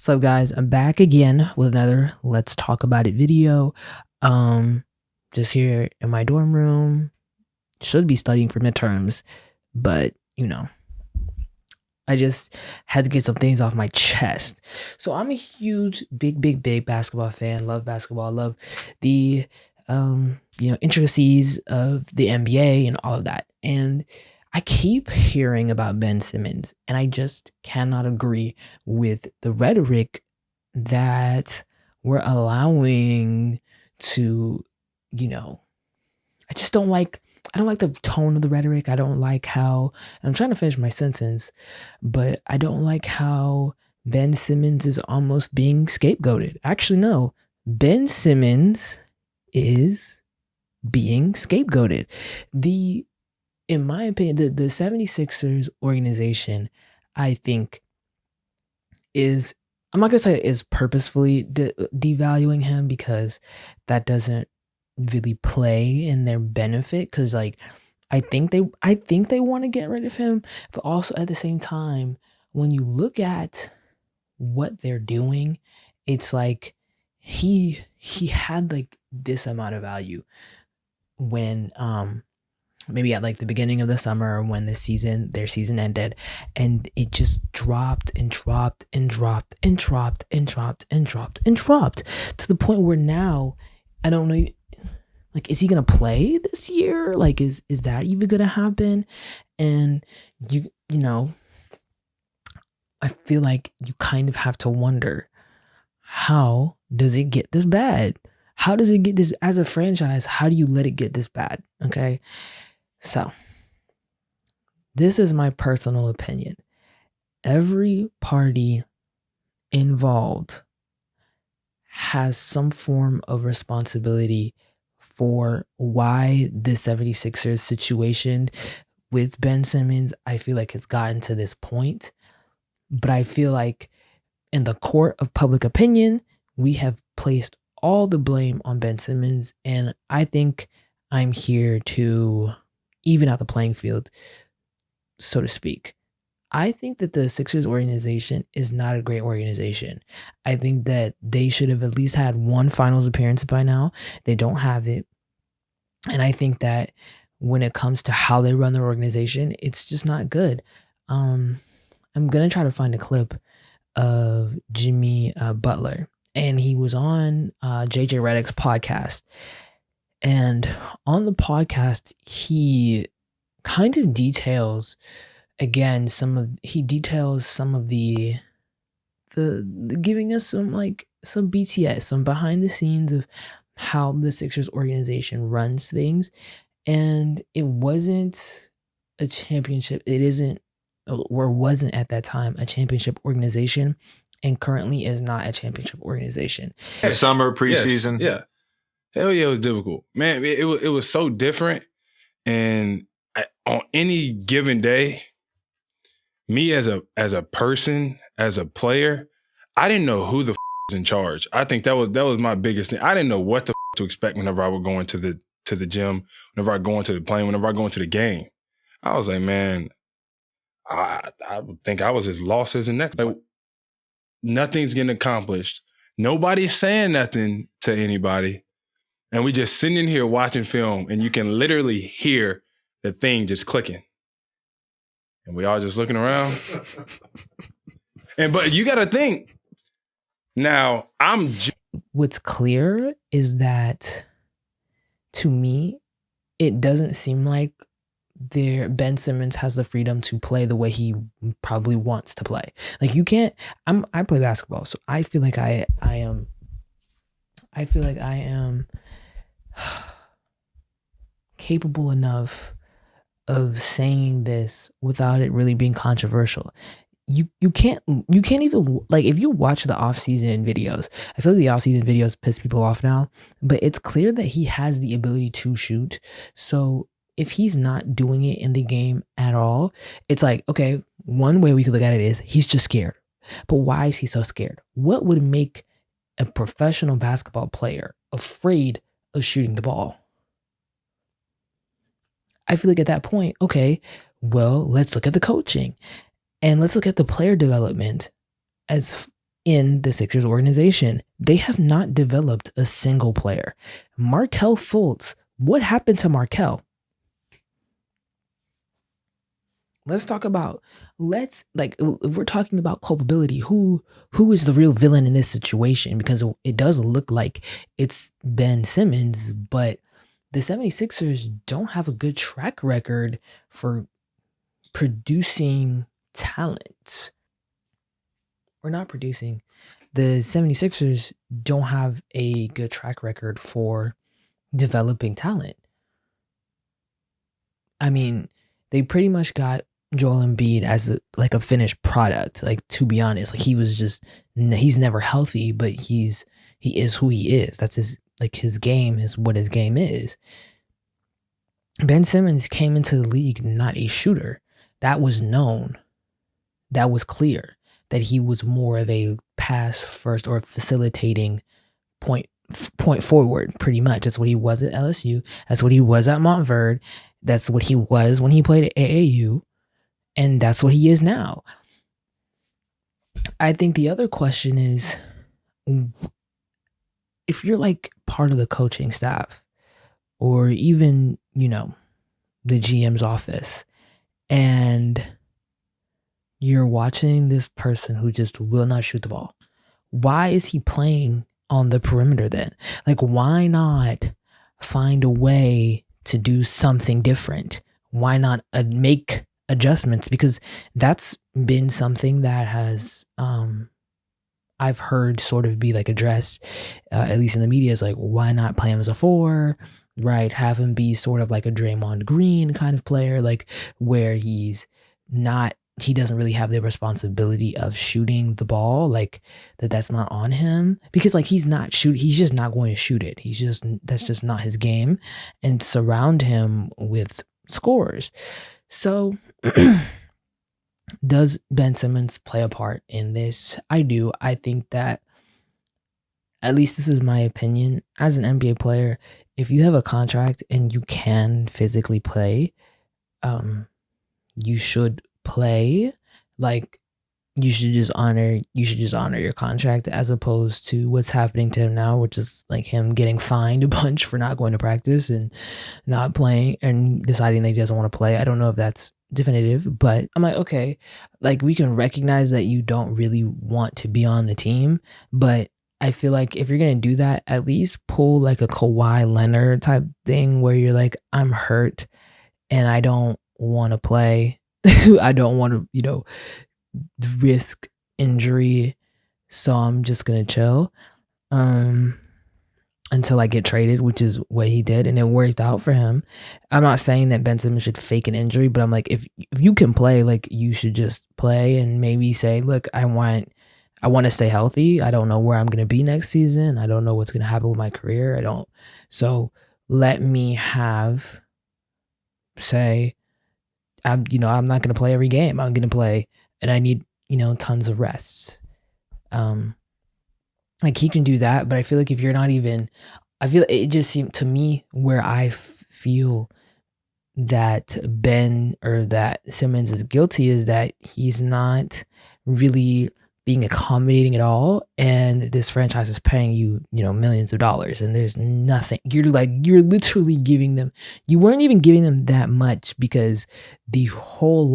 What's up, guys? I'm back again with another Let's Talk About It video. Just here in my dorm room. Should be studying for midterms, but I just had to get some things off my chest. So I'm a huge, big basketball fan. Love basketball. Love the intricacies of the NBA and all of that. And I keep hearing about Ben Simmons, and I just cannot agree with the rhetoric that we're allowing to, I don't like the tone of the rhetoric. I don't like how, and I'm trying to finish my sentence, but I don't like how Ben Simmons is almost being scapegoated. Actually, no, Ben Simmons is being scapegoated. In my opinion, the 76ers organization, I think, is, I'm not going to say is purposefully devaluing him, because that doesn't really play in their benefit, because I think they want to get rid of him, but also at the same time, when you look at what they're doing, it's like he had like this amount of value when maybe at like the beginning of the summer, when their season ended, and it just dropped to the point where now I don't know, like, is he gonna play this year? Like, is that even gonna happen? And you know I feel like you kind of have to wonder, how does it get this bad? How does it get this, as a franchise? How do you let it get this bad? Okay. So, this is my personal opinion. Every party involved has some form of responsibility for why the 76ers situation with Ben Simmons, I feel like, has gotten to this point. But I feel like in the court of public opinion, we have placed all the blame on Ben Simmons, and I think I'm here to even out the playing field, so to speak. I think that the Sixers organization is not a great organization. I think that they should have at least had one finals appearance by now. They don't have it. And I think that when it comes to how they run their organization, it's just not good. I'm going to try to find a clip of Jimmy Butler, and he was on JJ Redick's podcast. And on the podcast, he kind of details again some of the giving us some BTS, some behind the scenes of how the Sixers organization runs things. And it wasn't a championship. It isn't, or wasn't at that time, a championship organization, and currently is not a championship organization. Summer, preseason. Yes, yeah. Hell yeah, it was difficult. Man, it was so different. And on any given day, me as a person, as a player, I didn't know who the was in charge. I think that was my biggest thing. I didn't know what the to expect whenever I would go into the gym, whenever I go into the plane, whenever I go into the game. I was like, man, I would think I was as lost as the next. Like, nothing's getting accomplished. Nobody's saying nothing to anybody. And we just sitting in here watching film, and you can literally hear the thing just clicking. And we all just looking around. But you got to think, now what's clear is that, to me, it doesn't seem like Ben Simmons has the freedom to play the way he probably wants to play. Like, you can't, I play basketball, so I feel like I am capable enough of saying this without it really being controversial. You can't even, like, if you watch the off-season videos, I feel like the off-season videos piss people off now, but it's clear that he has the ability to shoot. So if he's not doing it in the game at all, it's like, okay, one way we could look at it is he's just scared. But why is he so scared? What would make a professional basketball player afraid of shooting the ball? I feel like at that point, okay, well, let's look at the coaching, and let's look at the player development as in the Sixers organization. They have not developed a single player. Markelle Fultz, what happened to Markelle? Let's talk about, if we're talking about culpability, who is the real villain in this situation? Because it does look like it's Ben Simmons, but the 76ers don't have a good track record for producing talent. Or not producing. The 76ers don't have a good track record for developing talent. I mean, they pretty much got Joel Embiid as a finished product. Like, to be honest, like he's never healthy, but he is who he is. That's his game is what his game is. Ben Simmons came into the league not a shooter. That was known. That was clear that he was more of a pass first or facilitating point forward, pretty much. That's what he was at LSU. That's what he was at Montverde. That's what he was when he played at AAU. And that's what he is now. I think the other question is, if you're like part of the coaching staff or even, the GM's office, and you're watching this person who just will not shoot the ball, why is he playing on the perimeter then? Like, why not find a way to do something different? Why not make adjustments? Because that's been something that has I've heard sort of be like addressed, at least in the media, is like, why not play him as a 4, right? Have him be sort of like a Draymond Green kind of player, like where he doesn't really have the responsibility of shooting the ball, like that's not on him, because like he's just not going to shoot it. That's just not his game, and surround him with scores. So does Ben Simmons play a part in this? I do. I think that, at least this is my opinion, as an NBA player, if you have a contract and you can physically play, you should play. Like, you should just honor your contract, as opposed to what's happening to him now, which is like him getting fined a bunch for not going to practice and not playing and deciding that he doesn't want to play. I don't know if that's definitive, but I'm like, okay, like, we can recognize that you don't really want to be on the team, but I feel like if you're going to do that, at least pull like a Kawhi Leonard type thing where you're like, I'm hurt and I don't want to play. I don't want to, risk injury, so I'm just going to chill until I get traded, which is what he did, and it worked out for him. I'm not saying that Ben Simmons should fake an injury, but I'm like, if you can play, like, you should just play and maybe say, look, I want to stay healthy. I don't know where I'm going to be next season. I don't know what's going to happen with my career. So let me say, I'm not going to play every game. I'm going to play, and I need, tons of rests. Like, he can do that, but I feel like if you're not even, I feel it just seemed to me where I feel that that Simmons is guilty is that he's not really being accommodating at all, and this franchise is paying you, millions of dollars, and there's nothing. You're literally giving them, you weren't even giving them that much, because the whole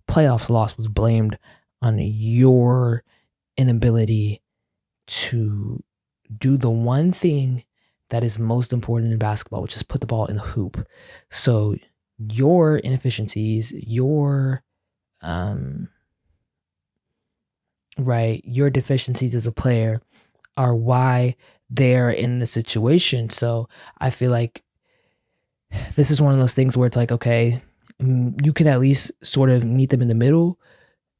playoff loss was blamed on your inability to do the one thing that is most important in basketball, which is put the ball in the hoop. So your inefficiencies, your deficiencies as a player are why they're in the situation. So I feel like this is one of those things where it's like, okay, you can at least sort of meet them in the middle,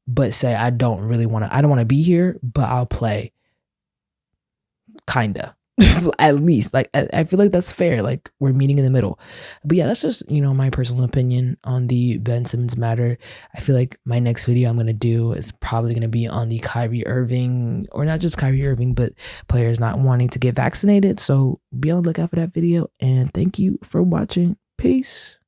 but say, I don't want to be here, but I'll play. Kinda. At least, like, I feel like that's fair. Like, we're meeting in the middle. But yeah, that's just, my personal opinion on the Ben Simmons matter. I feel like my next video I'm going to do is probably going to be on the Kyrie Irving, or not just Kyrie Irving, but players not wanting to get vaccinated. So be on the lookout for that video. And thank you for watching. Peace.